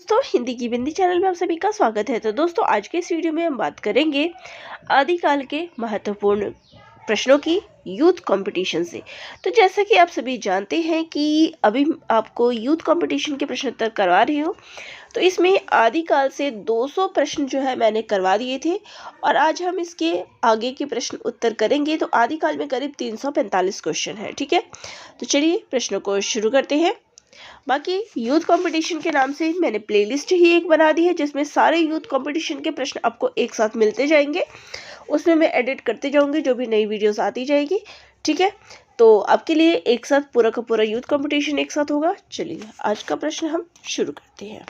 दोस्तों, हिंदी की बिंदी चैनल में आप सभी का स्वागत है। तो दोस्तों, आज के इस वीडियो में हम बात करेंगे आदिकाल के महत्वपूर्ण प्रश्नों की यूथ कंपटीशन से। तो जैसा कि आप सभी जानते हैं कि अभी आपको यूथ कंपटीशन के प्रश्न उत्तर करवा रही हूँ। तो इसमें आदिकाल से 200 प्रश्न जो है मैंने करवा दिए थे और आज हम इसके आगे के प्रश्न उत्तर करेंगे। तो आदिकाल में करीब 345 क्वेश्चन है। ठीक है, तो चलिए प्रश्नों को शुरू करते हैं। बाकी यूथ कंपटीशन के नाम से मैंने प्लेलिस्ट ही एक बना दी है जिसमें सारे यूथ कंपटीशन के प्रश्न आपको एक साथ मिलते जाएंगे। उसमें मैं एडिट करते जाऊंगी जो भी नई वीडियोस आती जाएगी। ठीक है, तो आपके लिए एक साथ पूरा का पूरा यूथ कंपटीशन एक साथ होगा। चलिए आज का प्रश्न हम शुरू करते हैं।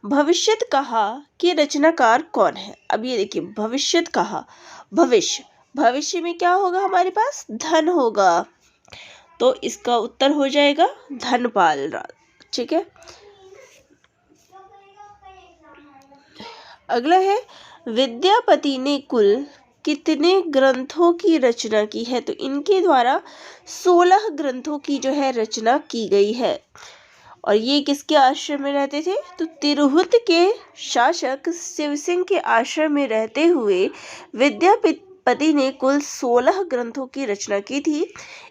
भविष्यत कहा कि रचनाकार कौन है? अब ये देखिए, भविष्यत कहा, भविष्य में क्या होगा? हमारे पास धन होगा, तो इसका उत्तर हो जाएगा धनपाल। ठीक है, अगला है विद्यापति ने कुल कितने ग्रंथों की रचना की है? तो इनके द्वारा 16 ग्रंथों की जो है रचना की गई है। और ये किसके आश्रम में रहते थे? तो तिरहुत के शासक शिवसिंह के आश्रम में रहते हुए विद्यापति ने कुल 16 ग्रंथों की रचना की थी।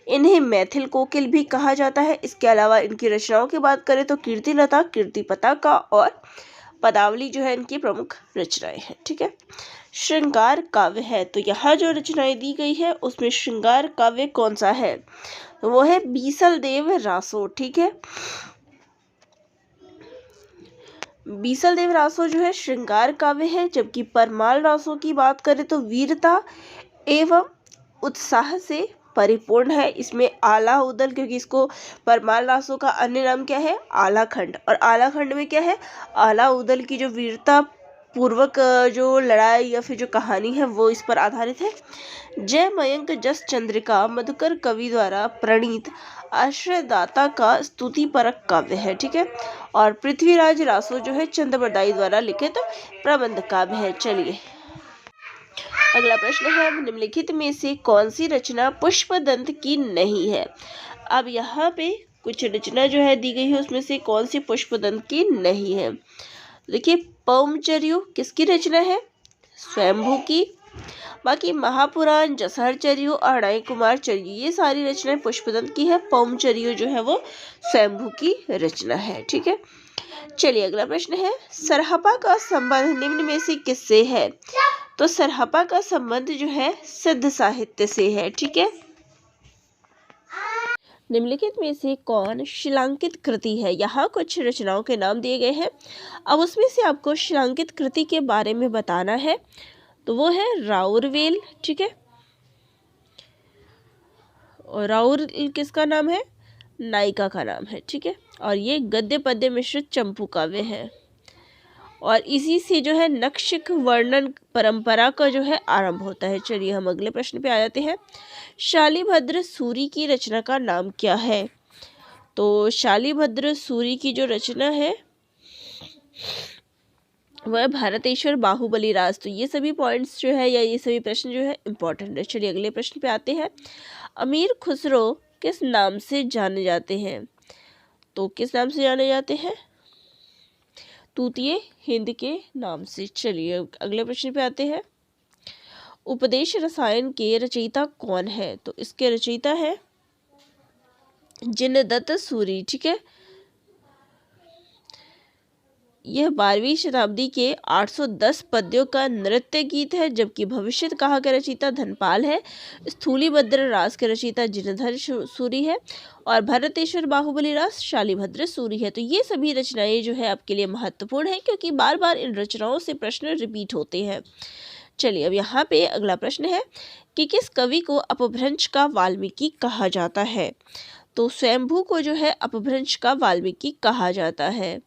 इन्हें मैथिल कोकिल भी कहा जाता है। इसके अलावा इनकी रचनाओं की बात करें तो कीर्तिलता, कीर्तिपताका और पदावली जो है इनकी प्रमुख रचनाएं हैं। ठीक है, श्रृंगार काव्य है, तो यहाँ जो रचनाएं दी गई है उसमें श्रृंगार काव्य कौन सा है? तो वो है बीसल देव रासो। ठीक है, बीसल देव रासो जो है श्रृंगार काव्य है, जबकि परमाल रासो की बात करें तो वीरता एवं उत्साह से परिपूर्ण है। इसमें आला उदल, क्योंकि इसको परमाल रासो का अन्य नाम क्या है? आलाखंड, और आलाखंड में क्या है? आला उदल की जो वीरता पूर्वक जो लड़ाई या फिर जो कहानी है वो इस पर आधारित है। जय मयंक जस चंद्रिका मधुकर कवि द्वारा प्रणीत आश्रयदाता का स्तुति परक काव्य है। ठीक है, और पृथ्वीराज रासो जो है चंद्रबरदाई द्वारा लिखित प्रबंध काव्य है। चलिए अगला प्रश्न है, निम्नलिखित में से कौन सी रचना पुष्पदंत की नहीं है? अब यहाँ पे कुछ रचना जो है दी गई है, उसमें से कौन सी पुष्पदंत की नहीं है? देखिए, पौमचर्यु किसकी रचना है? स्वयंभू की। बाकी महापुराण, जसहरचर्यु और अणाई कुमार चर्यु, ये सारी रचनाएं पुष्पदंत की है। पौमचर्यु जो है वो स्वयंभू की रचना है। ठीक है, चलिए अगला प्रश्न है, सरहपा का संबंध निम्न में से किससे है? तो सरहपा का संबंध जो है सिद्ध साहित्य से है। ठीक है, निम्नलिखित में से कौन शिलांकित कृति है? यहाँ कुछ रचनाओं के नाम दिए गए हैं। अब उसमें से आपको शिलांकित कृति के बारे में बताना है, तो वो है राउरवेल। ठीक है, और राउर किसका नाम है? नायिका का नाम है। ठीक है, और ये गद्य पद्य मिश्रित चंपू काव्य है, और इसी से जो है नक्षिक वर्णन परंपरा का जो है आरंभ होता है। चलिए हम अगले प्रश्न पे आ जाते हैं। शालिभद्र सूरी की रचना का नाम क्या है? तो शालिभद्र सूरी की जो रचना है वह भारतेश्वर बाहुबली राज। तो ये सभी पॉइंट्स जो है या ये सभी प्रश्न जो है इम्पोर्टेंट है। चलिए अगले प्रश्न पे आते हैं। अमीर खुसरो किस नाम से जाने जाते हैं? तो किस नाम से जाने जाते हैं? तूतीय हिंद के नाम से। चलिए अगले प्रश्न पे आते हैं। उपदेश रसायन के रचयिता कौन है? तो इसके रचयिता है जिनदत्त सूरी। ठीक है, यह 12वीं शताब्दी के 810 पद्यों का नृत्य गीत है, जबकि भविष्यत कहा के रचयिता धनपाल है। स्थूलीभद्र रास के रचयिता जिनधर सूरी है, और भरतेश्वर बाहुबली रास शालिभद्र सूरी है। तो ये सभी रचनाएं जो है आपके लिए महत्वपूर्ण है, क्योंकि बार बार इन रचनाओं से प्रश्न रिपीट होते हैं। चलिए अब यहाँ पे अगला प्रश्न है कि किस कवि को अपभ्रंश का वाल्मीकि कहा जाता है? तो स्वयंभू को जो है अपभ्रंश का वाल्मीकि कहा जाता है।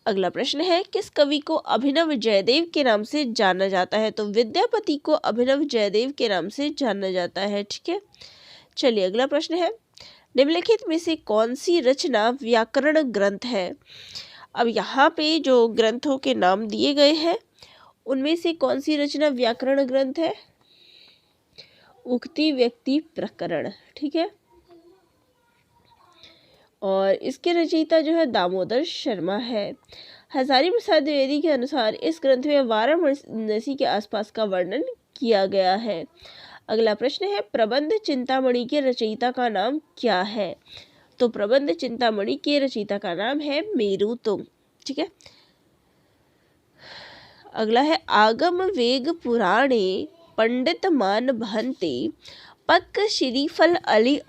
अगला प्रश्न है, किस कवि को अभिनव जयदेव के नाम से जाना जाता है? तो विद्यापति को अभिनव जयदेव के नाम से जाना जाता है। ठीक है, चलिए अगला प्रश्न है, निम्नलिखित में से कौन सी रचना व्याकरण ग्रंथ है? अब यहाँ पे जो ग्रंथों के नाम दिए गए हैं उनमें से कौन सी रचना व्याकरण ग्रंथ है? उक्ति व्यक्ति प्रकरण। ठीक है, और इसके रचयिता जो है दामोदर शर्मा है। हजारी प्रसाद द्विवेदी के अनुसार इस ग्रंथ में वाराणसी के आसपास का वर्णन किया गया है। अगला प्रश्न है, प्रबंध चिंतामणि के रचयिता का नाम क्या है? तो प्रबंध चिंतामणि के रचयिता का नाम है मेरुतुंग। ठीक है। अगला है, आगम वेग पुराणे पंडित मान भंते पक श्रीफल अली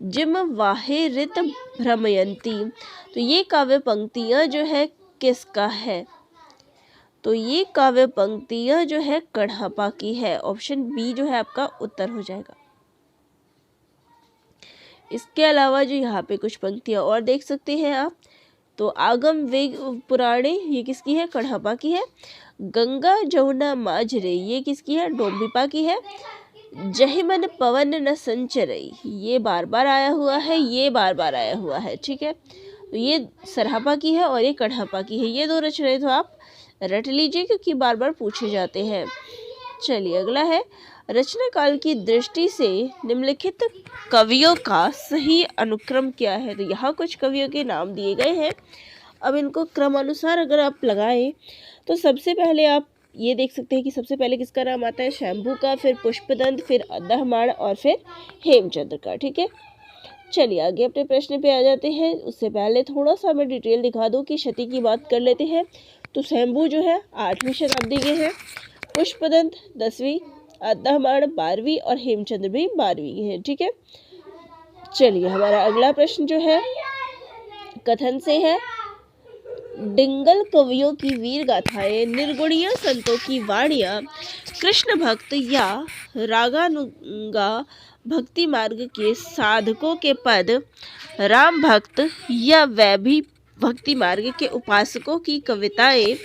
जिम वाहे रित भ्रमयंती। तो ये काव्य पंक्तियां जो है किसका है? तो ये काव्य पंक्तियां जो है कण्हपा की है। ऑप्शन बी जो है आपका उत्तर हो जाएगा। इसके अलावा जो यहाँ पे कुछ पंक्तियां और देख सकते हैं आप, तो आगम वेग पुराणे ये किसकी है? कण्हपा की है। गंगा जमुना माझरे ये किसकी है? डोम्बिपा की है। जहिमन पवन न संचरई ये बार बार आया हुआ है, ये बार बार आया हुआ है। ठीक है। तो ये सरहपा की है और ये कण्हपा की है। ये दो रचनाएं तो आप रट लीजिए क्योंकि बार बार पूछे जाते हैं। चलिए अगला है, रचना काल की दृष्टि से निम्नलिखित कवियों का सही अनुक्रम क्या है? तो यहाँ कुछ कवियों के नाम दिए गए हैं। अब इनको क्रमानुसार अगर आप लगाएं तो सबसे पहले आप ये देख सकते हैं कि सबसे पहले किसका नाम आता है? शंभू का, फिर पुष्पदंत, फिर अद्दहमाण और फिर हेमचंद्र का। ठीक है। चलिए आगे अपने प्रश्न पे आ जाते हैं। उससे पहले थोड़ा सा मैं डिटेल दिखा दूं कि क्षति की बात कर लेते हैं। तो शंभू जो है 8वीं शताब्दी के हैं, पुष्पदंत 10वीं, अद्दहमाण 12वीं और हेमचंद्र भी 12वीं है। ठीक है। चलिए हमारा अगला प्रश्न जो है कथन से है, डिंगल कवियों की वीर गाथाएं, निर्गुणिया संतों की वाणियां, कृष्ण भक्त या रागानुगा भक्ति मार्ग के साधकों के पद, राम भक्त या वैभी भक्ति मार्ग के उपासकों की कविताएं,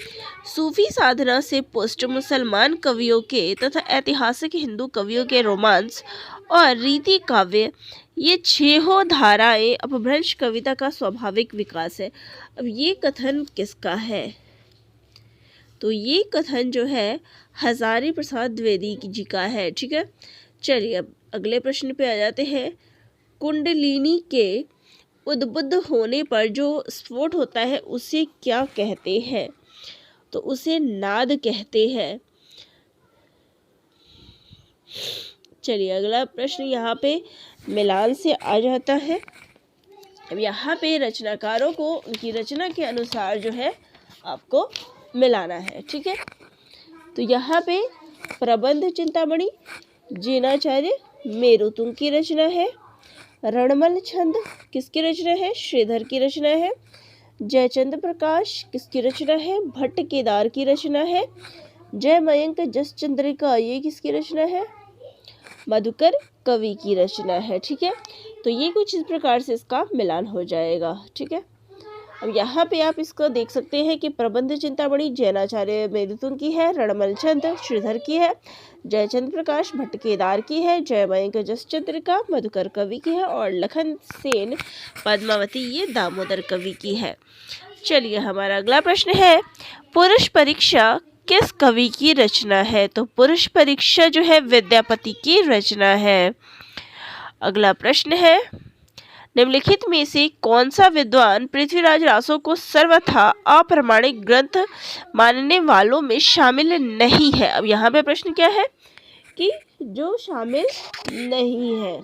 सूफी साधना से पुष्ट मुसलमान कवियों के तथा ऐतिहासिक हिंदू कवियों के रोमांस और रीति काव्य, ये छहों धाराएं अपभ्रंश कविता का स्वाभाविक विकास है। अब ये कथन किसका है? तो ये कथन जो है हजारी प्रसाद द्विवेदी जी का है। ठीक है। चलिए अब अगले प्रश्न पे आ जाते हैं। कुंडलिनी के उद्बुद्ध होने पर जो स्फोट होता है उसे क्या कहते हैं? तो उसे नाद कहते हैं। चलिए अगला प्रश्न यहाँ पे मिलान से आ जाता है। अब यहाँ पे रचनाकारों को उनकी रचना के अनुसार जो है आपको मिलाना है। ठीक है। तो यहाँ पे प्रबंध चिंतामणि जीनाचार्य मेरुतुंग की रचना है। रणमल छंद किसकी रचना है? श्रीधर की रचना है। जयचंद्र प्रकाश किसकी रचना है? भट्ट केदार की रचना है। जय मयंक जस चंद्रिका ये किसकी रचना है? मधुकर कवि की रचना है। ठीक है। तो ये कुछ इस प्रकार से इसका मिलान हो जाएगा। ठीक है। अब यहाँ पे आप इसको देख सकते हैं कि प्रबंध चिंतामणि जैनाचार्य मेरुतुंग की है, रणमल छंद श्रीधर की है, जयचंद्र प्रकाश भट्ट केदार की है, जय मयंक जस चंद्रिका मधुकर कवि की है और लखन सेन पद्मावती ये दामोदर कवि की है। चलिए हमारा अगला प्रश्न है, पुरुष परीक्षा किस कवि की रचना है? तो पुरुष परीक्षा जो है विद्यापति की रचना है। अगला प्रश्न है, निम्नलिखित में से कौन सा विद्वान पृथ्वीराज रासो को सर्वथा अप्रामाणिक ग्रंथ मानने वालों में शामिल नहीं है? अब यहाँ पे प्रश्न क्या है कि जो शामिल नहीं है,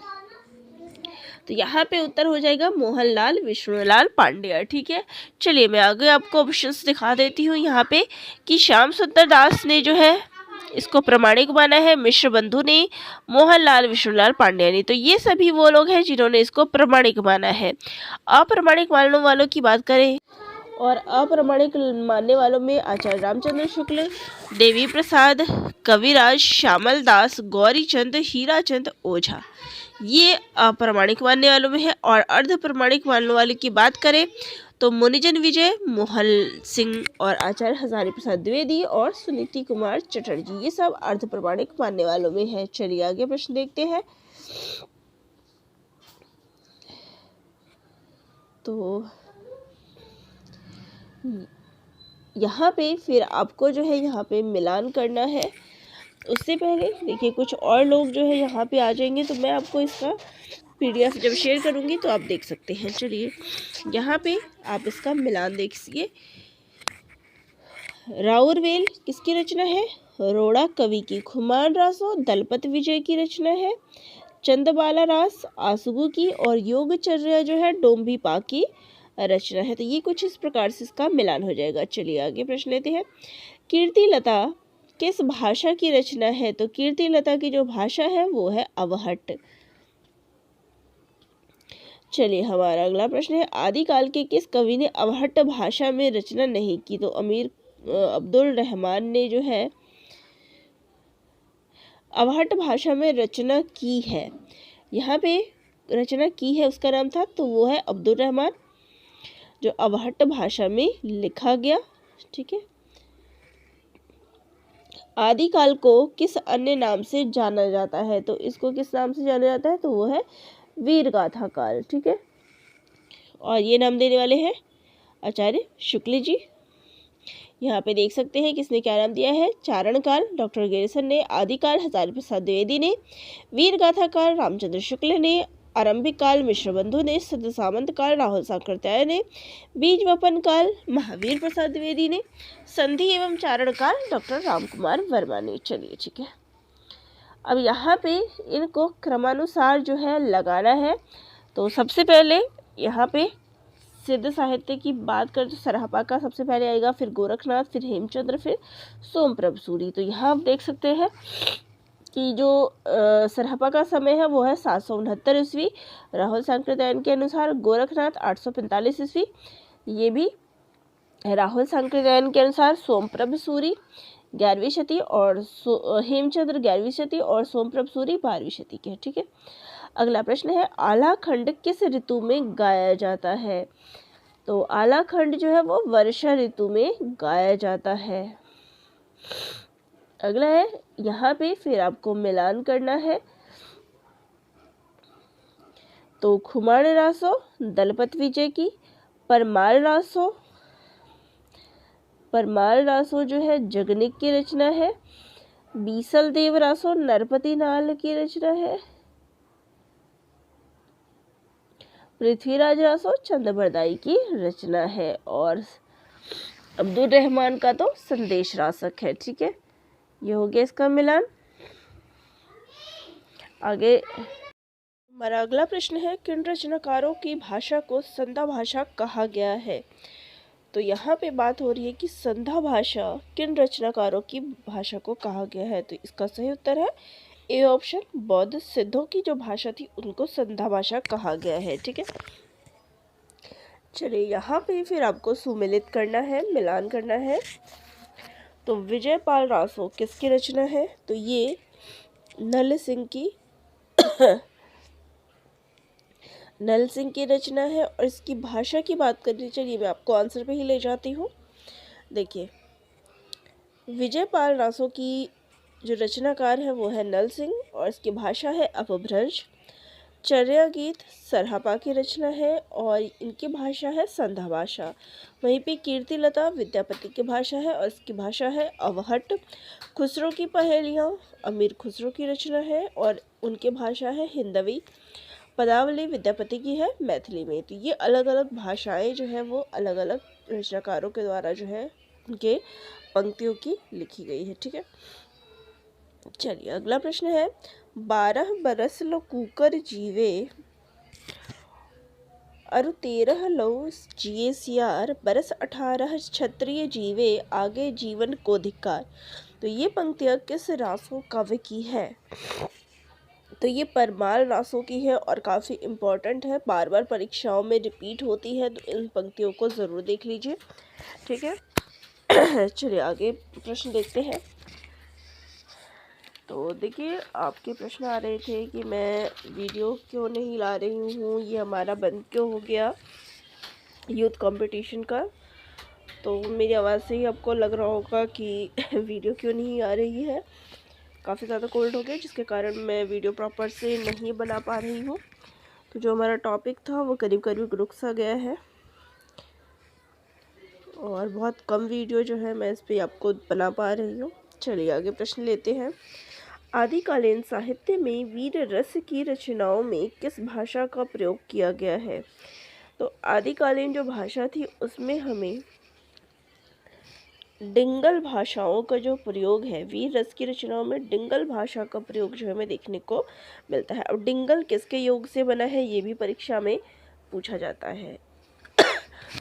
तो यहाँ पे उत्तर हो जाएगा मोहनलाल विष्णुलाल पांड्या। ठीक है। चलिए मैं आगे आपको ऑप्शंस दिखा देती हूँ यहाँ पे कि श्याम सुंदर दास ने जो है इसको प्रमाणिक माना है, मिश्र बंधु ने, मोहनलाल विष्णुलाल पांड्या ने। तो ये सभी वो लोग हैं जिन्होंने इसको प्रमाणिक माना है। अप्रमाणिक मानने वालों की बात करें और अप्रमाणिक मानने वालों में आचार्य रामचंद्र शुक्ल, देवी प्रसाद, कविराज, श्यामल दास, गौरीचंद, हीराचंद ओझा ये अप्रमाणिक मानने वालों में है। और अर्ध प्रमाणिक मानने वालों की बात करें तो मुनिजन विजय, मोहन सिंह और आचार्य हजारी प्रसाद द्विवेदी और सुनीति कुमार चटर्जी ये सब अर्ध प्रमाणिक मानने वालों में है। चलिए आगे प्रश्न देखते हैं। तो यहाँ पे फिर आपको जो है यहाँ पे मिलान करना है। उससे पहले देखिए कुछ और लोग जो है यहाँ पे आ जाएंगे तो मैं आपको इसका PDF जब शेयर करूँगी तो आप देख सकते हैं। चलिए यहाँ पे आप इसका मिलान देखिए। राउरवेल किसकी रचना है? रोड़ा कवि की। खुमान रासो दलपत विजय की रचना है। चंदबाला रास आसुगु की। और योगचर्या जो है डोम्भी पा की रचना है। तो ये कुछ इस प्रकार से इसका मिलान हो जाएगा। चलिए आगे प्रश्न लेते हैं। कीर्तिलता किस भाषा की रचना है? तो कीर्तिलता की जो भाषा है वो है अवहट। चलिए हमारा अगला प्रश्न है, आदिकाल के किस कवि ने अवहट भाषा में रचना नहीं की? तो अमीर अब्दुल रहमान ने जो है अवहट भाषा में रचना की है। यहाँ पे रचना की है उसका नाम था, तो वो है अब्दुल रहमान, जो अवहट भाषा में लिखा गया। ठीक है। आदिकाल को किस अन्य नाम से जाना जाता है? तो इसको किस नाम से जाना जाता है? तो वो है वीरगाथा काल। ठीक है। और ये नाम देने वाले हैं आचार्य शुक्ल जी। यहाँ पे देख सकते हैं किसने क्या नाम दिया है। चारण काल डॉक्टर गिरिसन ने, आदिकाल हजारी प्रसाद द्विवेदी ने, वीरगाथा काल रामचंद्र शुक्ल ने, आरंभिक काल मिश्र बंधु ने, सिद्ध सामंत काल राहुल सांकृत्याय ने, बीज वपन काल महावीर प्रसाद द्विवेदी ने, संधि एवं चारण काल डॉक्टर रामकुमार वर्मा ने। चलिए ठीक है। अब यहाँ पे इनको क्रमानुसार जो है लगाना है। तो सबसे पहले यहाँ पे सिद्ध साहित्य की बात करें तो सरहपा का सबसे पहले आएगा, फिर गोरखनाथ, फिर हेमचंद्र, फिर सोमप्रभ सूरी। तो यहाँ आप देख सकते हैं कि जो सरहपा का समय है वो है 769 ईस्वी राहुल सांकृत्यायन के अनुसार, गोरखनाथ 845 ईस्वी ये भी राहुल सांकृत्यायन के अनुसार, सोमप्रभ सूरी 11वीं शती और हेमचंद्र 11वीं शती और सोमप्रभ सूरी 12वीं शती के। ठीक है। अगला प्रश्न है, आला खंड किस ऋतु में गाया जाता है? तो आला खंड जो है वो वर्षा ऋतु में गाया जाता है। अगला है, यहाँ पे फिर आपको मिलान करना है। तो खुमान रासो दलपत विजय की, परमाल रासो जो है जगनिक की रचना है, बीसल देव रासो नरपति नाल की रचना है, पृथ्वीराज रासो चंद्रबरदाई की रचना है, और अब्दुल रहमान का तो संदेश रासक है। ठीक है। ये हो गया इसका मिलान। आगे हमारा अगला प्रश्न है, किन रचनाकारों की भाषा को संधा भाषा कहा गया है? तो यहाँ पे बात हो रही है कि संधा भाषा किन रचनाकारों की भाषा को कहा गया है? तो इसका सही उत्तर है ए ऑप्शन, बौद्ध सिद्धों की जो भाषा थी उनको संधा भाषा कहा गया है। ठीक है। चलिए यहाँ पे फिर आपको सुमिलित करना है, मिलान करना है। तो विजयपाल रासो किसकी रचना है? तो ये नल सिंह की रचना है। और इसकी भाषा की बात करनी, चलिए मैं आपको आंसर पे ही ले जाती हूँ। देखिए, विजयपाल रासो की जो रचनाकार है वो है नल सिंह और इसकी भाषा है अपभ्रंश। चर्या गीत सरहपा की रचना है और इनकी भाषा है संधा भाषा। वहीं पे कीर्तिलता विद्यापति की भाषा है और इसकी भाषा है अवहट। खुसरो की पहेलियाँ अमीर खुसरो की रचना है और उनकी भाषा है हिंदवी। पदावली विद्यापति की है मैथिली में। तो ये अलग अलग भाषाएं जो है वो अलग अलग रचनाकारों के द्वारा जो है उनके पंक्तियों की लिखी गई है। ठीक है। चलिए अगला प्रश्न है, 12 बरस लो कूकर जीवे अरु 13 लो जिए सियार, बरस 18 क्षत्रिय जीवे आगे जीवन को धिक्कार। तो ये पंक्तियाँ किस रासो काव्य की है? तो ये परमाल रासों की है और काफ़ी इम्पोर्टेंट है, बार बार परीक्षाओं में रिपीट होती है, तो इन पंक्तियों को ज़रूर देख लीजिए। ठीक है। चलिए आगे प्रश्न देखते हैं। तो देखिए, आपके प्रश्न आ रहे थे कि मैं वीडियो क्यों नहीं ला रही हूँ, ये हमारा बंद क्यों हो गया यूथ कंपटीशन का। तो मेरी आवाज़ से ही आपको लग रहा होगा कि वीडियो क्यों नहीं आ रही है। काफ़ी ज़्यादा कोल्ड हो गया जिसके कारण मैं वीडियो प्रॉपर से नहीं बना पा रही हूँ। तो जो हमारा टॉपिक था वो करीब करीब रुक सा गया है और बहुत कम वीडियो जो है मैं इस पर आपको बना पा रही हूँ। चलिए आगे प्रश्न लेते हैं। आदिकालीन साहित्य में वीर रस की रचनाओं में किस भाषा का प्रयोग किया गया है? तो आदिकालीन जो भाषा थी उसमें हमें डिंगल भाषाओं का जो प्रयोग है, वीर रस की रचनाओं में डिंगल भाषा का प्रयोग जो हमें देखने को मिलता है। अब डिंगल किसके योग से बना है, ये भी परीक्षा में पूछा जाता है।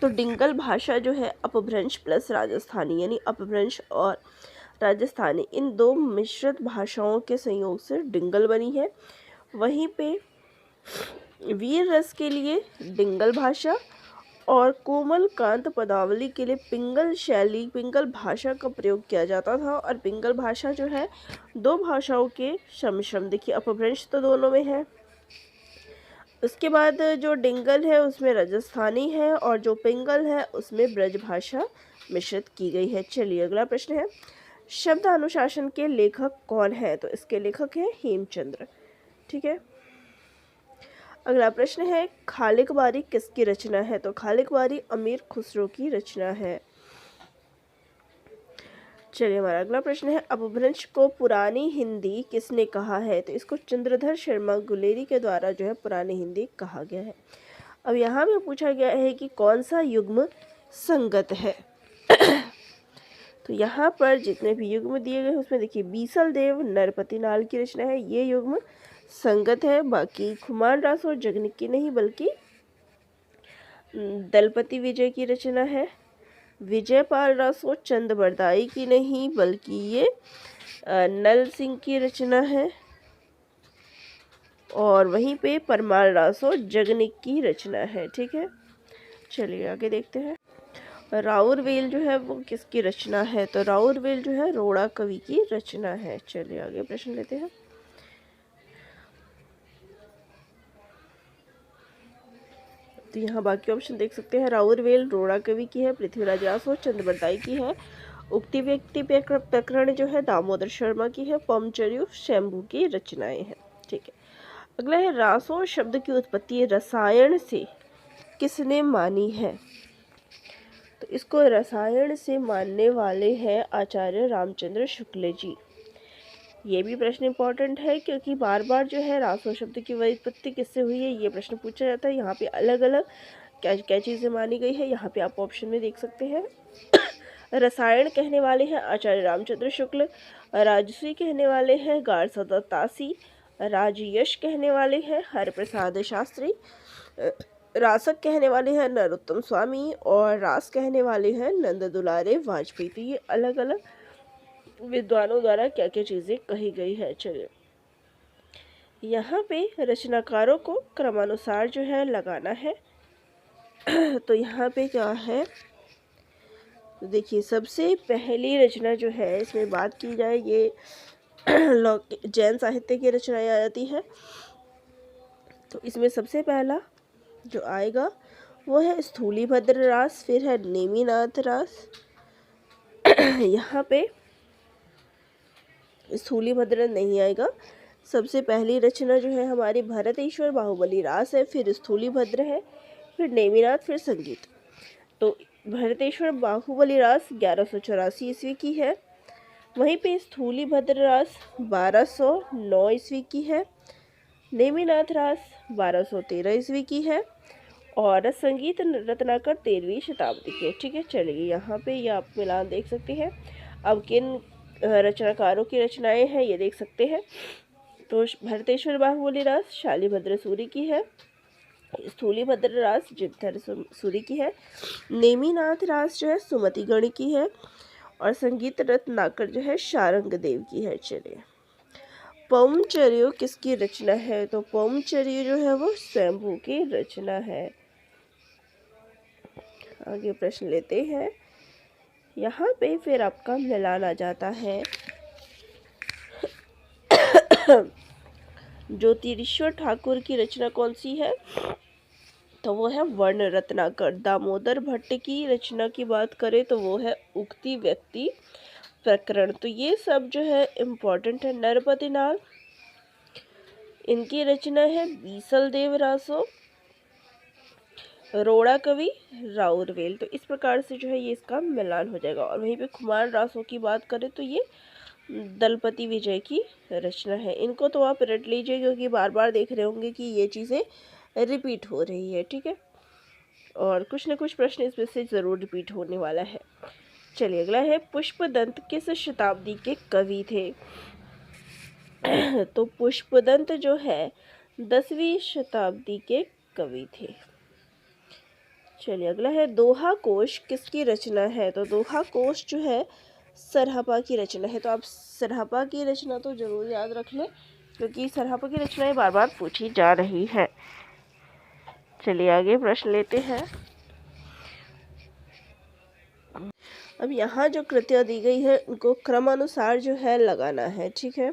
तो डिंगल भाषा जो है अपभ्रंश प्लस राजस्थानी, यानी अपभ्रंश और राजस्थानी इन दो मिश्रित भाषाओं के संयोग से डिंगल बनी है। वहीं पे वीर रस के लिए डिंगल भाषा और कोमल कांत पदावली के लिए पिंगल शैली, पिंगल भाषा का प्रयोग किया जाता था। और पिंगल भाषा जो है दो भाषाओं के सम्मिश्रण, देखिए अपभ्रंश तो दोनों में है। उसके बाद जो डिंगल है उसमें राजस्थानी है और जो पिंगल है उसमें ब्रज भाषा मिश्रित की गई है। चलिए अगला प्रश्न है, शब्द अनुशासन के लेखक कौन है? तो इसके लेखक है हेमचंद्र। ठीक है। अगला प्रश्न है, खालिक बारी किसकी रचना है? तो खालिक बारी अमीर खुसरो की रचना है। चलिए हमारा अगला प्रश्न है, अपभ्रंश को पुरानी हिंदी किसने कहा है? तो इसको चंद्रधर शर्मा गुलेरी के द्वारा जो है पुरानी हिंदी कहा गया है। अब यहाँ में पूछा गया है कि कौन सा युग्म संगत है। तो यहाँ पर जितने भी युग्म दिए गए उसमें देखिए बीसल देव नरपति नाल की रचना है, ये युग्म संगत है। बाकी खुमान रासो जगनिक की नहीं बल्कि दलपति विजय की रचना है। विजयपाल रासो चंद बरदाई की नहीं बल्कि ये नल सिंह की रचना है। और वहीं पे परमाल रासो जगनिक की रचना है। ठीक है, चलिए आगे देखते हैं। राउरवेल जो है वो किसकी रचना है? तो राउरवेल जो है रोड़ा कवि की रचना है। चलिए आगे प्रश्न लेते हैं। तो यहाँ बाकी ऑप्शन देख सकते हैं, राउरवेल रोड़ा कवि की है, पृथ्वीराज रासो चंद बरदाई की है, उक्ति व्यक्ति प्रकरण जो है दामोदर शर्मा की है, पमचर्यु शंभू की रचनाएं हैं। ठीक है। अगला है, रासो शब्द की उत्पत्ति रसायन से किसने मानी है? तो इसको रसायन से मानने वाले हैं आचार्य रामचंद्र शुक्ल जी। ये भी प्रश्न इंपॉर्टेंट है क्योंकि बार बार जो है रासो शब्द की व्युत्पत्ति किससे हुई है ये प्रश्न पूछा जाता है। यहाँ पे अलग अलग क्या क्या चीज़ें मानी गई है, यहाँ पे आप ऑप्शन में देख सकते हैं। रसायन कहने वाले हैं आचार्य रामचंद्र शुक्ल, राजसी कहने वाले हैं गारसदा तासी, राजयश कहने वाले हैं हरप्रसाद शास्त्री, रासक कहने वाले हैं नरोत्तम स्वामी और रास कहने वाले हैं नंद दुलारे वाजपेयी। तो ये अलग अलग विद्वानों द्वारा क्या क्या चीज़ें कही गई है। चलिए यहाँ पे रचनाकारों को क्रमानुसार जो है लगाना है। तो यहाँ पे क्या है, तो देखिए सबसे पहली रचना जो है इसमें बात की जाए ये जैन साहित्य की रचनाएं आ जाती है। तो इसमें सबसे पहला जो आएगा वो है स्थूलीभद्र रास, फिर है नेमिनाथ रास। यहाँ पे स्थूलीभद्र नहीं आएगा। सबसे पहली रचना जो है हमारी भरतेश्वर बाहुबली रास है, फिर स्थूलीभद्र है, फिर नेमिनाथ, फिर संगीत। तो भरतेश्वर बाहुबली रास 1184 ईस्वी की है, वहीं पे स्थूलीभद्र रास 1209 ईस्वी की है, नेमिनाथ रास 1213 ईस्वी की है और संगीत रत्नाकर 13वीं शताब्दी की है। ठीक है, चलिए यहाँ पे ये आप मिलान देख सकते हैं। अब किन रचनाकारों की रचनाएं हैं ये देख सकते हैं। तो भरतेश्वर बाहुबली रास शालीभद्र सूरी की है, स्थूलीभद्र रास जितधर सूरी की है, नेमिनाथ रास जो है सुमति गण की है और संगीत रत्नाकर जो है शारंग देव की है। चलिए पौमचर्य किसकी रचना है? तो पौमचर्य जो है वो स्वयंभू की रचना है। आगे प्रश्न लेते हैं। यहाँ पे फिर आपका मिलान आ जाता है। ज्योतिरीश्वर ठाकुर की रचना कौन सी है? तो वो है वर्ण रत्नाकर। दामोदर भट्ट की रचना की बात करें तो वो है उक्ति व्यक्ति प्रकरण। तो ये सब जो है इम्पोर्टेंट है। नरपति नाल इनकी रचना है बीसल देव रासो, रोड़ा कवि राउरवेल। तो इस प्रकार से जो है ये इसका मिलान हो जाएगा। और वहीं पे खुमान रासों की बात करें तो ये दलपति विजय की रचना है। इनको तो आप रट लीजिए क्योंकि बार बार देख रहे होंगे कि ये चीज़ें रिपीट हो रही है, ठीक है। और कुछ न कुछ प्रश्न इसमें से ज़रूर रिपीट होने वाला है। चलिए अगला है, पुष्पदंत किस शताब्दी के कवि थे? तो पुष्पदंत जो है 10वीं शताब्दी के कवि थे। चलिए अगला है, दोहा कोश किसकी रचना है? तो दोहा कोश जो है सरहपा की रचना है। तो आप सरहपा की रचना तो जरूर याद रख लें क्योंकि सरहपा की रचनाएं बार बार पूछी जा रही है। चलिए आगे प्रश्न लेते हैं। अब यहाँ जो कृतियाँ दी गई है उनको क्रमानुसार जो है लगाना है, ठीक है।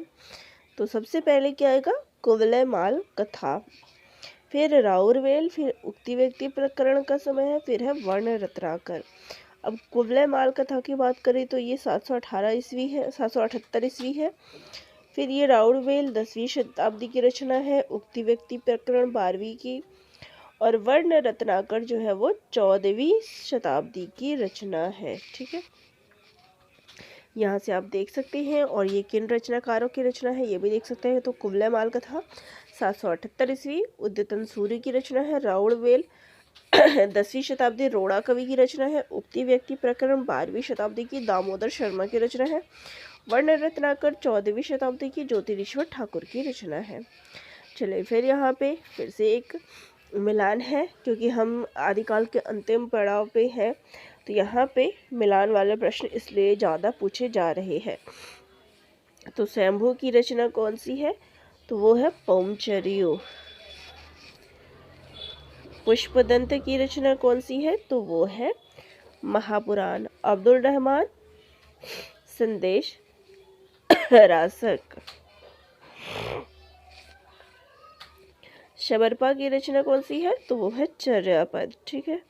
तो सबसे पहले क्या आएगा? कुवलय माल कथा, फिर राउरवेल, फिर उक्ति व्यक्ति प्रकरण का समय है, फिर है वर्ण रत्नाकर। अब कुवलय माल कथा की बात करें तो ये 718 ईस्वी है, 778 ईस्वी है। फिर ये राउरवेल 10वीं शताब्दी की रचना है, उक्ति व्यक्ति प्रकरण 12वीं की, और वर्ण रत्नाकर जो है वो 14वीं शताब्दी की रचना है, ठीक है। यहाँ से आप देख सकते हैं, और ये किन रचनाकारों की रचना है ये भी देख सकते हैं। तो कुवलय माल कथा 778 ईस्वी उद्यतन सूर्य की रचना है। राउरवेल 10वीं शताब्दी रोड़ा कवि की रचना है। उक्ति व्यक्ति प्रकरण 12वीं शताब्दी की दामोदर शर्मा की रचना है। वर्ण रत्नाकर 14वीं शताब्दी की ज्योतिरीश्वर ठाकुर की रचना है। चलिए फिर यहाँ पे फिर से एक मिलान है क्योंकि हम आदिकाल के अंतिम पड़ाव पे हैं, तो यहाँ पे मिलान वाले प्रश्न इसलिए ज़्यादा पूछे जा रहे हैं। तो स्वयंभू की रचना कौन सी है? तो वो है पौमचर्यो। पुष्पदंत की रचना कौन सी है? तो वो है महापुराण। अब्दुल रहमान संदेश रासक। शबरपा की रचना कौन सी है? तो वो है चर्यापद, ठीक है।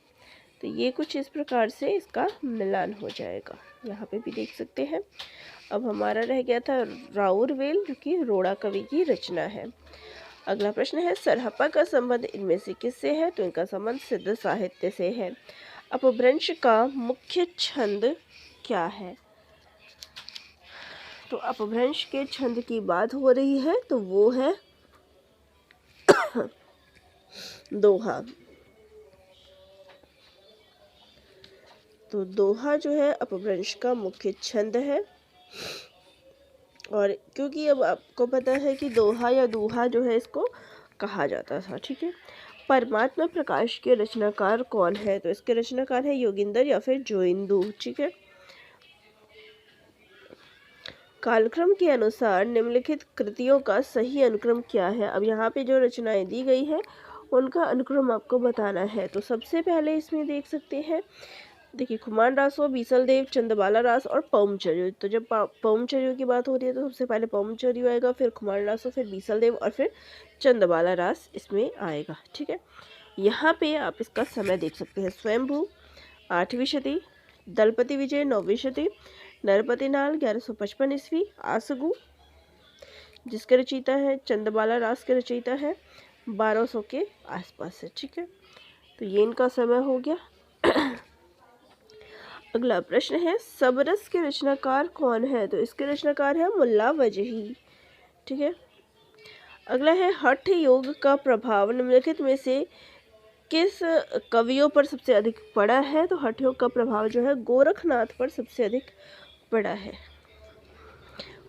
तो ये कुछ इस प्रकार से इसका मिलान हो जाएगा, यहाँ पे भी देख सकते हैं। अब हमारा रह गया था राउरवेल जो कि रोड़ा कवि की रचना है। अगला प्रश्न है, सरहपा का संबंध इनमें से किससे है? तो इनका संबंध सिद्ध साहित्य से है। अपभ्रंश का मुख्य छंद क्या है? तो अपभ्रंश के छंद की बात हो रही है तो वो है दोहा। तो दोहा जो है अपभ्रंश का मुख्य छंद है। और क्योंकि अब आपको पता है कि दोहा या दूहा जो है इसको कहा जाता था, ठीक है। परमात्मा प्रकाश के रचनाकार कौन है? तो इसके रचनाकार है योगिंदर या फिर जोइंदू, ठीक है। कालक्रम के अनुसार निम्नलिखित कृतियों का सही अनुक्रम क्या है? अब यहाँ पे जो रचनाएं दी गई है उनका अनुक्रम आपको बताना है। तो सबसे पहले इसमें देख सकते हैं, देखिए, खुमान रासो, बीसल देव, चंदबाला रास और पौमचर्यो। तो जब पौमचर्यो की बात हो रही है तो सबसे पहले पौमचर्यो आएगा, फिर खुमान रासो, फिर बीसल देव और फिर चंदबाला रास इसमें आएगा, ठीक है। यहाँ पे आप इसका समय देख सकते हैं। स्वयंभू 8वीं शती, दलपति विजय 9वीं शती, नरपति नाल 1155 ईस्वी, आसगु जिसके रचयिता है, चंदबाला रास के रचयिता है 1200 के आसपास है, ठीक है। तो ये इनका समय हो गया। अगला प्रश्न है, सबरस के रचनाकार कौन है? तो इसके रचनाकार है मुल्ला वजही, ठीक है। अगला है, हठ योग का प्रभाव निम्नलिखित में से किस कवियों पर सबसे अधिक पड़ा है? तो हठ योग का प्रभाव जो है गोरखनाथ पर सबसे अधिक पड़ा है।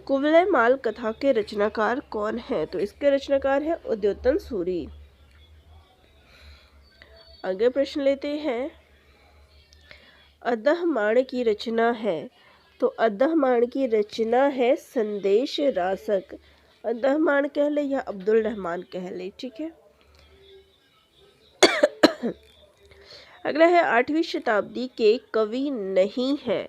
कुवलय माल कथा के रचनाकार कौन है? तो इसके रचनाकार है उद्योतन सूरी। आगे प्रश्न लेते हैं, अदहमाण की रचना है। तो अदहमाण की रचना है संदेश रासक। अदहमाण कह ले या अब्दुल रहमान कह ले, ठीक है। अगला है, 8वीं शताब्दी के कवि नहीं है।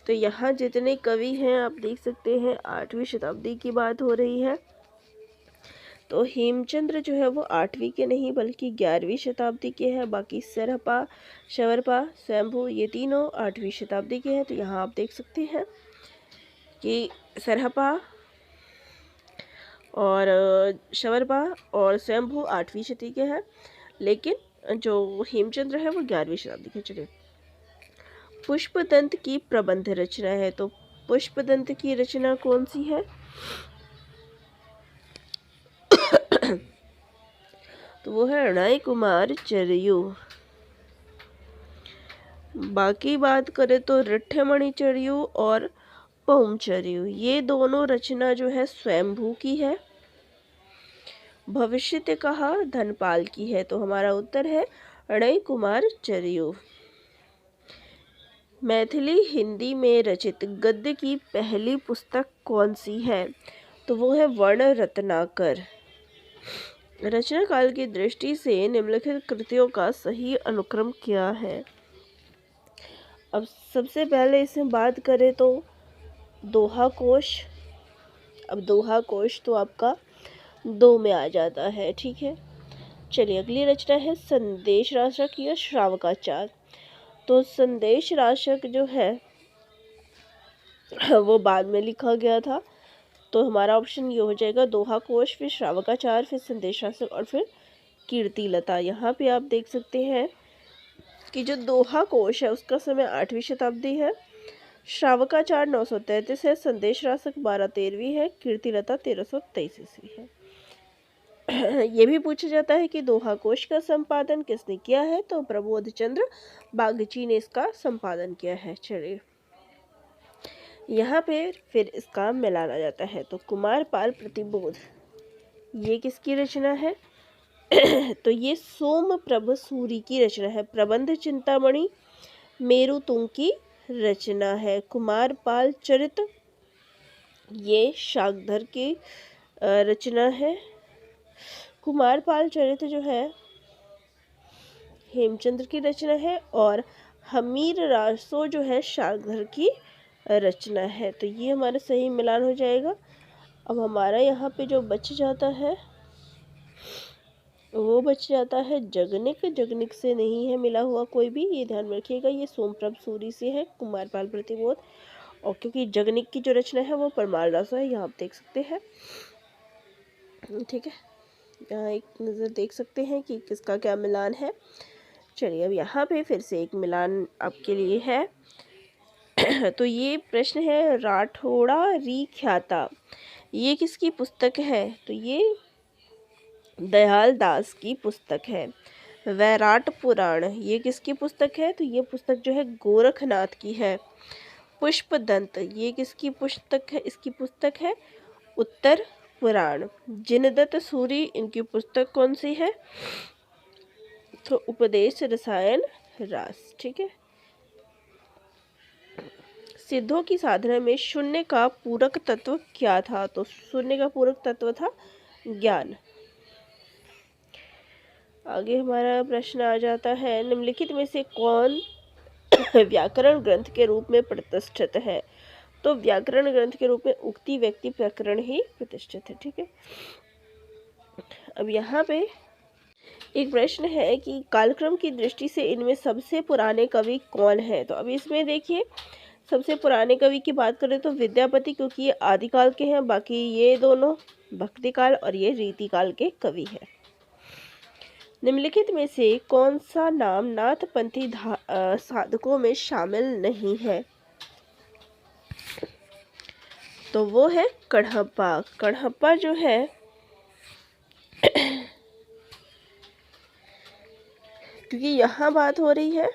तो यहाँ जितने कवि हैं आप देख सकते हैं 8वीं शताब्दी की बात हो रही है। तो हेमचंद्र जो है वो 8वीं के नहीं बल्कि 11वीं शताब्दी के हैं। बाकी सरहपा, शबरपा, स्वयंभू ये तीनों 8वीं शताब्दी के हैं। तो यहाँ आप देख सकते हैं कि सरहपा और शबरपा और स्वयंभू 8वीं शती के हैं, लेकिन जो हेमचंद्र है वो 11वीं शताब्दी के। चलिए, पुष्पदंत की प्रबंध रचना है। तो पुष्पदंत की रचना कौन सी है? तो वो है णय कुमार चरयु। बाकी बात करें तो रिठ्ठमणि चरयु और पौमचरयु, ये दोनों रचना जो है स्वयंभू की है। भविष्य कहा धनपाल की है। तो हमारा उत्तर है णय कुमार चरयु। मैथिली हिंदी में रचित गद्य की पहली पुस्तक कौन सी है? तो वो है वर्ण रत्नाकर। रचना काल की दृष्टि से निम्नलिखित कृतियों का सही अनुक्रम क्या है? अब सबसे पहले इसमें बात करें तो दोहा कोश। अब दोहा कोश तो आपका 2 में आ जाता है, ठीक है। चलिए अगली रचना है संदेश राशक या श्रावकाचार। तो संदेश राशक जो है वो बाद में लिखा गया था। तो हमारा ऑप्शन ये हो जाएगा दोहा कोश, फिर श्रावकाचार, फिर संदेश राशक और फिर कीर्तिलता। यहाँ पे आप देख सकते हैं कि जो दोहा कोश है उसका समय 8वीं शताब्दी है, श्रावकाचार 933 है, संदेश राशक 1213वीं है, कीर्तिलता 1323 ईस्वी है। ये भी पूछा जाता है कि दोहा कोश का संपादन किसने किया है? तो प्रबोध चंद्र बागची ने इसका संपादन किया है। चलिए यहाँ पे फिर इसका मिलाना जाता है। तो कुमारपाल प्रतिबोध, ये किसकी रचना है? तो ये सोमप्रभ सूरि की रचना है। प्रबंध चिंतामणि मेरुतुंग की रचना है। कुमारपाल चरित ये शाकधर की रचना है। कुमारपाल चरित जो है हेमचंद्र की रचना है और हमीर रासो जो है शाकधर की रचना है। तो ये हमारा सही मिलान हो जाएगा। अब हमारा यहाँ पे जो बच जाता है वो बच जाता है जगनिक। जगनिक से नहीं है मिला हुआ कोई भी, ये ध्यान में रखिएगा। ये सोमप्रभ सूरि से है कुमारपाल प्रतिबोध, और क्योंकि जगनिक की जो रचना है वो परमाल रासो है, यहाँ आप देख सकते हैं, ठीक है। यहाँ एक नज़र देख सकते हैं कि किसका क्या मिलान है। चलिए अब यहाँ पे फिर से एक मिलान आपके लिए है। तो ये प्रश्न है राठौड़ा री ख्याता, ये किसकी पुस्तक है? तो ये दयाल दास की पुस्तक है। वैराट पुराण, ये किसकी पुस्तक है? तो ये पुस्तक जो है गोरखनाथ की है। पुष्पदंत, ये किसकी पुस्तक है? इसकी पुस्तक है उत्तर पुराण। जिनदत्त सूरि, इनकी पुस्तक कौन सी है? तो उपदेश रसायन रास, ठीक है। सिद्धों की साधना में शून्य का पूरक तत्व क्या था? तो शून्य का पूरक तत्व था ज्ञान। आगे हमारा प्रश्न आ जाता है निम्नलिखित में से कौन व्याकरण ग्रंथ के रूप में प्रतिष्ठित है? तो व्याकरण ग्रंथ के रूप में उक्ति व्यक्ति प्रकरण ही प्रतिष्ठित है, ठीक है। अब यहाँ पे एक प्रश्न है कि कालक्रम की दृष्टि से इनमें सबसे पुराने कवि कौन है? तो अब इसमें देखिए सबसे पुराने कवि की बात करें तो विद्यापति, क्योंकि ये आदिकाल के हैं, बाकी ये दोनों भक्तिकाल और ये रीतिकाल के कवि हैं। निम्नलिखित में से कौन सा नाम नाथपंथी साधकों में शामिल नहीं है? तो वो है कण्हप्पा। कण्हप्पा जो है क्योंकि यहाँ बात हो रही है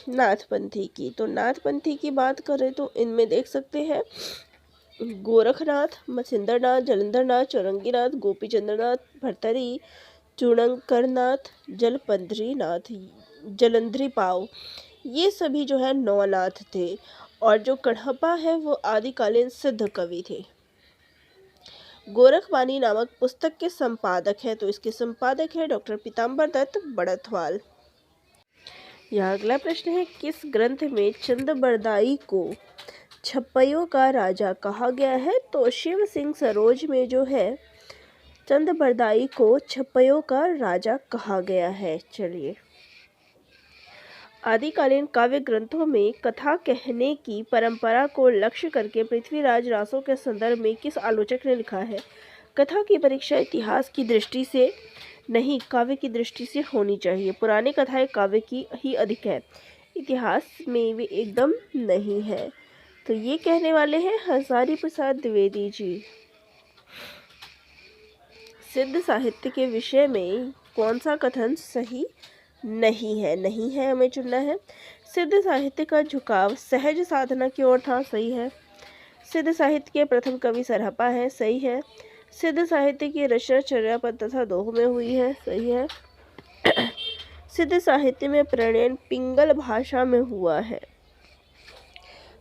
नाथपंथी की, तो नाथपंथी की बात करें तो इनमें देख सकते हैं गोरखनाथ, मछिंद्रनाथ, जलंधरनाथ, चौरंगीनाथ, गोपीचंद्रनाथ, भर्तरी, चूड़ंकरनाथ, जलपंद्रीनाथ, जलंधरी पाव, ये सभी जो है नौनाथ थे। और जो कण्हप्पा है वो आदिकालीन सिद्ध कवि थे। गोरखवाणी नामक पुस्तक के संपादक है, तो इसके संपादक है डॉक्टर पीताम्बर दत्त बड़थवाल। यहाँ अगला प्रश्न है किस ग्रंथ में चंदबरदाई को छप्पइयों का राजा कहा गया है? तो शिव सिंह सरोज में जो है चंदबरदाई को छप्पइयों का राजा कहा गया है। चलिए आदिकालीन काव्य ग्रंथों में कथा कहने की परंपरा को लक्ष्य करके पृथ्वीराज रासो के संदर्भ में किस आलोचक ने लिखा है? कथा की परीक्षा इतिहास की दृष्टि से नहीं, काव्य की दृष्टि से होनी चाहिए। पुरानी कथाएं काव्य की ही अधिक है, इतिहास में वे एकदम नहीं है। तो ये कहने वाले हैं हजारी प्रसाद द्विवेदी जी। सिद्ध साहित्य के विषय में कौन सा कथन सही नहीं है? नहीं है हमें चुनना है। सिद्ध साहित्य का झुकाव सहज साधना की ओर था, सही है। सिद्ध साहित्य के प्रथम कवि सरहपा है, सही है। सिद्ध साहित्य की रचना चर्यापद तथा दोह में हुई है, सही है। सिद्ध साहित्य में प्रणयन पिंगल भाषा में हुआ है।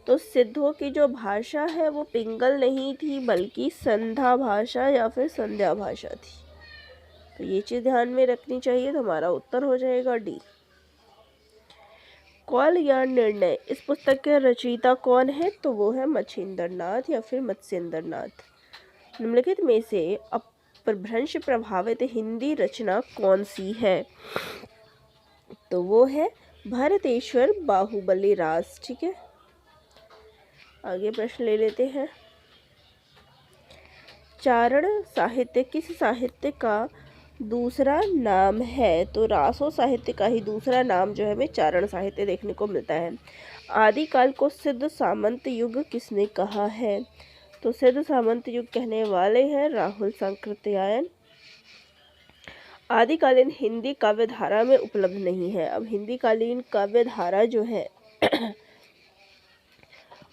तो सिद्धों की जो भाषा है वो पिंगल नहीं थी बल्कि संध्या भाषा या फिर संध्या भाषा थी। तो ये चीज ध्यान में रखनी चाहिए। तो हमारा उत्तर हो जाएगा डी। कौलयान निर्णय इस पुस्तक के रचयिता कौन है? तो वो है मच्छिंद्रनाथ या फिर मत्स्येंद्रनाथ। निम्नलिखित में से अपभ्रंश प्रभावित हिंदी रचना कौन सी है? तो वो है भरतेश्वर बाहुबली रास। ठीक है, आगे प्रश्न ले लेते हैं। चारण साहित्य किस साहित्य का दूसरा नाम है? तो रासो साहित्य का ही दूसरा नाम जो है हमें चारण साहित्य देखने को मिलता है। आदिकाल को सिद्ध सामंत युग किसने कहा है? तो सिद्ध सामंत युग कहने वाले हैं राहुल सांकृत्यायन। आदिकालीन हिंदी काव्य धारा में उपलब्ध नहीं है। अब हिंदी कालीन काव्य धारा जो है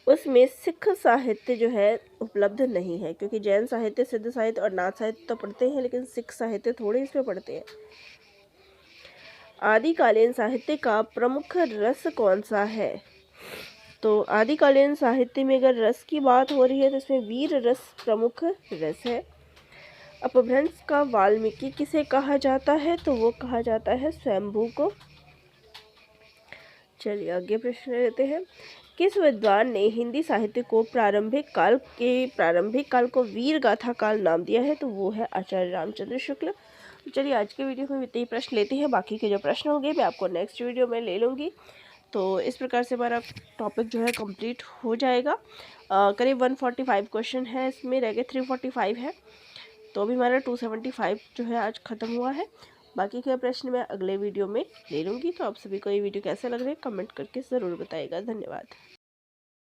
उसमें सिख साहित्य जो है उपलब्ध नहीं है, क्योंकि जैन साहित्य, सिद्ध साहित्य और नाथ साहित्य तो पढ़ते हैं, लेकिन सिख साहित्य थोड़े इसमें पढ़ते हैं। आदिकालीन साहित्य का प्रमुख रस कौन सा है? तो आदिकालीन साहित्य में अगर रस की बात हो रही है तो इसमें वीर रस प्रमुख रस है। अपभ्रंश का वाल्मीकि किसे कहा जाता है? तो वो कहा जाता है स्वयंभू को। चलिए आगे प्रश्न लेते हैं। किस विद्वान ने हिंदी साहित्य को प्रारंभिक काल को वीर गाथा काल नाम दिया है? तो वो है आचार्य रामचंद्र शुक्ल। चलिए आज के वीडियो में इतने ही प्रश्न लेते हैं, बाकी के जो प्रश्न होंगे मैं आपको नेक्स्ट वीडियो में ले लूँगी। तो इस प्रकार से हमारा टॉपिक जो है कंप्लीट हो जाएगा। करीब 145 क्वेश्चन है, इसमें रह गए 345 है। तो अभी हमारा 275 जो है आज ख़त्म हुआ है। बाकी के प्रश्न मैं अगले वीडियो में ले लूँगी। तो आप सभी को ये वीडियो कैसे लग रहे हैं कमेंट करके ज़रूर बताइएगा। धन्यवाद।